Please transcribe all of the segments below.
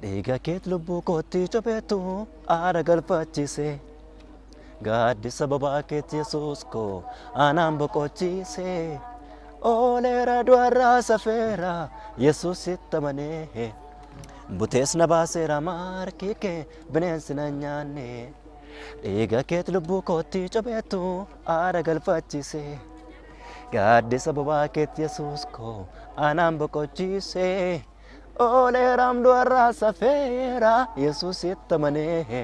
Dhiiga keet lubbuu kootti copheetu aara galfachiise. Gaaddisa bobaa keetti Yesuus koo anaan boqochiise. Ooleera du'arraa safeera Yesuusitti amanee. Butees na baaseera maarkii kee bineensi na nyaanne. Dhiiga keet lubbuu kootti copheetu aara galfachiise. Gaaddisa bobaa keetti Yesuus koo anaan boqochiise. Ooleeraam du'arraa safeera Yesuusitti amanee.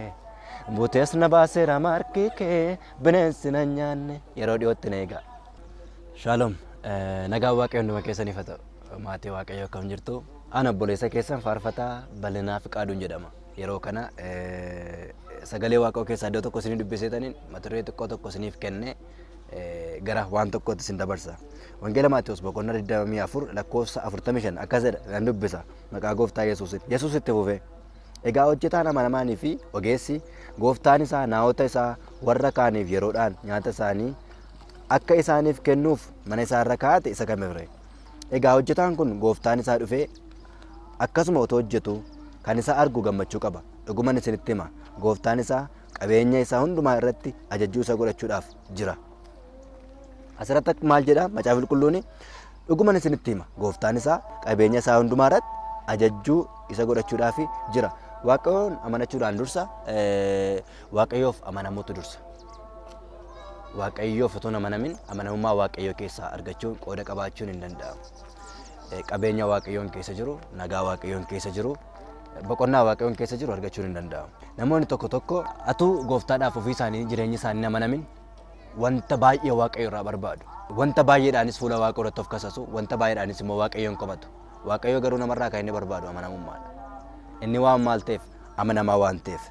Butees na baaseera maarkii kee bineensi na nyaanne. Yeroo dhiyootti na eega. Shalom. Nagaa Waaqayyoon dhuma keessaniif haa ta'u. Maatii Waaqayyoo akkam jirtu? Ana obboleessa keessan faarfataa bal'inaa fi qaaduun jedhama. Yeroo kana sagalee Waaqayyoo keessaa iddoo tokko isinii dubbiseetaniin mata duree xiqqoo tokko isiniif kennee gara waan tokkootti isin dabarsa. Wangeela Maatewos boqonnaa 24 lakkoofsa 45 akkas jedha nan dubbisa maqaa Gooftaa Yesuusitti. Yesuus itti fufee egaa hojjetaan amanamaanii fi ogeessi gooftaan isaa naawota isaa warra kaaniif yeroodhaan nyaata isaanii akka isaaniif kennuuf mana isaarra kaa'ate isa kamiirree. Egaa hojjetaan kun gooftaan isaa dhufee akkasuma otoo hojjetu kan isa argu gammachuu qaba. Dhuguman isinitti hima gooftaan isaa qabeenya isaa hundumaa irratti ajajjuu isa godhachuudhaaf jira. Asirratti maal jedha Macaafni Qulqulluun? Dhuguman isinitti hima gooftaan isaa qabeenya isaa hundumaa irratti ajajjuu isa godhachuudhaaf jira. Waaqayyoon amanachuudhaan dursa Waaqayyoof amanamuutu dursa. Waaqayyoof otoo amanamin amanamummaa Waaqayyoo keessaa argachuun qooda qabaachuun hin danda'amu. Qabeenya Waaqayyoon keessa jiru, nagaa Waaqayyoon keessa jiru, boqonnaa Waaqayyoon keessa jiru argachuun hin danda'amu. Namoonni tokko tokko atuu gooftaadhaaf ofii isaanii jireenya isaanii amanamin wanta baay'ee Waaqayyo irraa barbaadu. Wanta baay'eedhaanis fuula Waaqayyoo irratti of kasasu, wanta baay'eedhaanis immoo Waaqayyoon qabatu. Waaqayyo garuu namarraa kan inni barbaadu amanamummaadha. Inni waan maal ta'eef amanamaa waan ta'eef.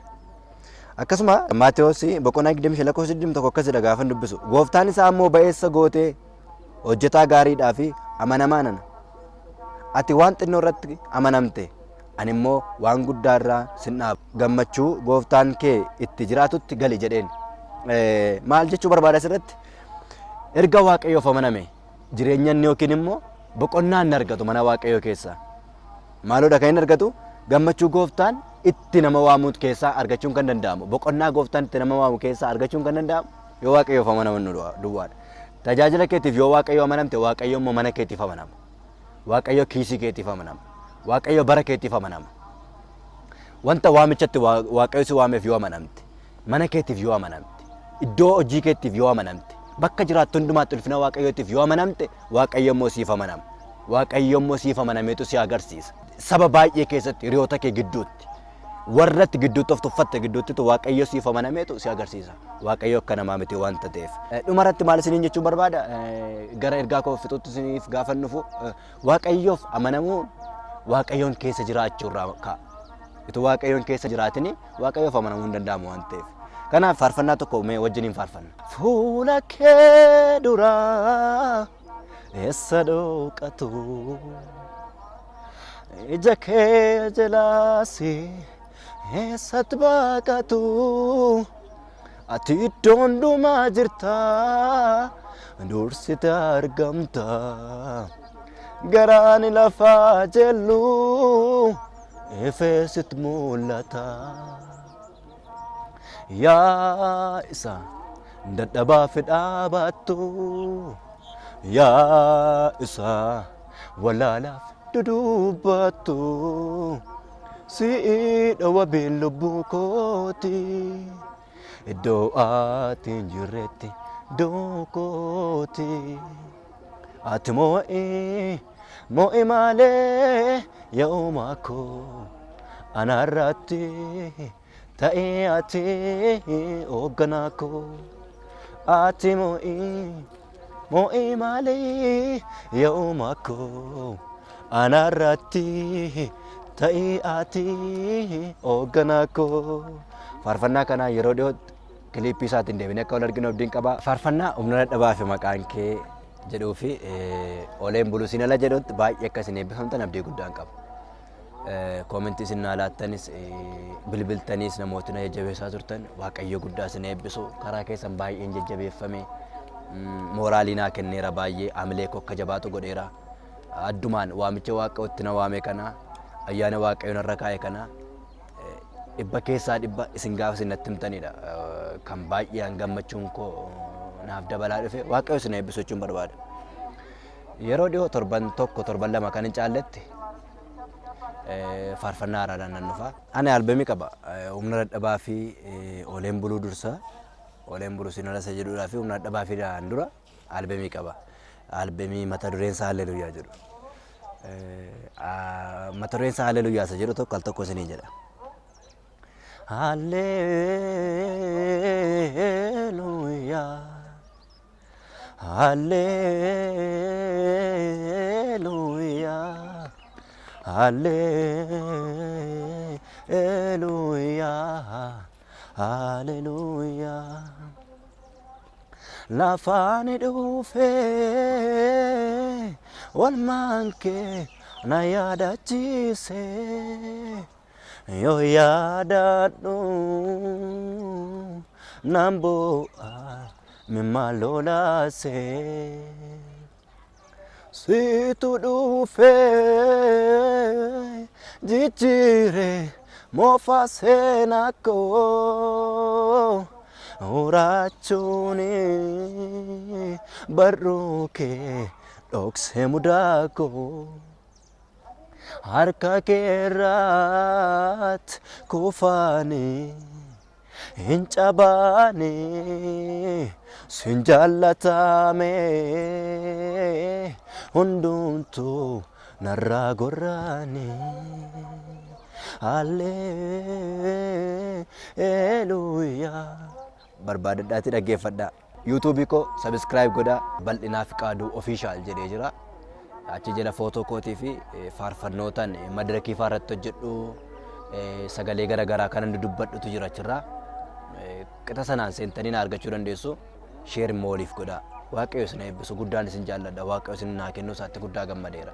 Akkasuma Maatewos boqonnaa 25 lakkoofsa 21 akkas jedha gaafa dubbisu. Gooftaan isaa immoo ba'eessa gootee hojjetaa gaariidhaa fi amanamaa nana. Ati waan xinnoo irratti amanamte ani immoo waan guddaa irraa sin dhaabu. Gammachuu gooftaan kee itti jiraatutti gali jedheen. Maal jechuu barbaada asirratti? Erga Waaqayyoof amaname jireenya inni yookiin immoo boqonnaa inni argatu mana Waaqayyoo keessaa. Maaloodha kan inni argatu? Gammachuu gooftaan itti nama waamuut keessaa argachuun kan danda'amu. Boqonnaa gooftaan itti nama waamu keessaa argachuun kan danda'amu yoo Waaqayyoof amanaman duwwaadha. Tajaajila keetiif yoo Waaqayyoo amanamte Waaqayyo immoo mana keetiif amanama. Waaqayyo kiisii keetiif amanama. Waaqayyo bara keetiif amanama. Wanta waamichatti Waaqayyo si waameef yoo amanamte, mana keetiif yoo amanamte, iddoo hojii keetiif yoo amanamte, bakka jiraattu hundumaatti ulfina Waaqayyootiif yoo amanamte Waaqayyo immoo siif amanama. Waaqayyo immoo siif amanameetu si agarsiisa. Saba baay'ee keessatti hiriyoota kee gidduutti warratti gidduutti of tuffatte gidduutti Waaqayyo siif amanameetu si agarsiisa. Waaqayyo akka namaa miti waanta ta'eef. Dhumarratti maal isiniin jechuun barbaada? Gara ergaa koo fixuutti isiniif gaafa nufu Waaqayyoof amanamuun Waaqayyoon keessa jiraachuurraa ka'a. Itu Waaqayyoon keessa jiraatini Waaqayyoof amanamuu hin danda'amu waan ta'eef. Kanaaf faarfannaa tokko mee wajjiniin faarfanna. Fuula kee duraa eessa dhooqatu ija kee jalaasi eessatti baqatu ati iddoo hundumaa jirta dursite argamta garaan lafaa jellu ifeesitti mul'ata yaa isa dadhabaa fi dhaabattu yaa isa walaalaaf dudubbatu si'idha wabiin lubbuu kooti iddoo ati hin jirretti iddoo kooti ati mo'i malee yaumaa koo anarratti ta'ee ati hoogganaa koo ati mo'i malee yaumaa koo anarratti ta'ee ati hoogganaa koo. Faarfannaa kana yeroo dhiyootti kiliippii isaatiin deebinee akka wal arginu abdiin qaba. Faarfannaa humna dadhabaa fi maqaan kee jedhuu fi ooleen buluu siin ala jedhutti baay'ee akka isin eebbifamtan abdii guddaan qaba. Koomentii isin naa laattanis bilbiltanis namooti na jajjabeessaa turtan Waaqayyo guddaa isin eebbisu karaa keessan baay'een jajjabeeffame mooraalii naa kenneera baay'ee amilee koo akka jabaatu godheera. Addumaan waamicha Waaqayyootti na waame kana ayyaana waaqayyoon irra kaa'e kana dhibba keessaa dhibba isin gaafa isin natti himtanidha. Kan baay'een gammachuun koo naaf dabalaa dhufe waaqayyo isin eebbisu jechuun barbaada. Yeroo dhiyoo torban tokko torban lama kan hin caalletti faarfannaa haaraadhaan nan dhufa. Ani albamii qaba. Humna dadhabaa fi ooleen buluu dursa. Ooleen buluu sinala isa jedhuudhaa fi humna dadhabaa fi dhaan dura albamii qaba. Albamii mata dureen isaa Halleluyyaa jedhu. Mata dureen isaa Halleluyyaa isa jedhu tokko al tokko isinii jedha. Hallelujah, Hallelujah, Hallelujah, Hallelujah. Lafani dhufe wal manke na yaadachiise. Yo yaadadhu nambo'a mimalolase situ dhufe jijjiire mofa seenako urachuni barruke dhokse mudako harka keerrat kufani hin cabani sin jaallatame hundumtu narraa gorrani. Hallelujah. Barbaadadhaati dhaggeeffadhaa. YouTube ko subscribe godhaa. Bal'inaa Fiqaaduu official jedhee jira. Achi jala footoo kootii fi faarfannootaan madirakii faarratti hojjedhu sagalee garaagaraa kan inni dubbadhutu jira achirraa. Qixa sanaan seentanii na argachuu dandeessu. Sheer immoo waliif godhaa. Waaqayyo isin eebbisu guddaan isin jaalladha. Waaqayyo isin naa kennu isaatti guddaa gammadeera.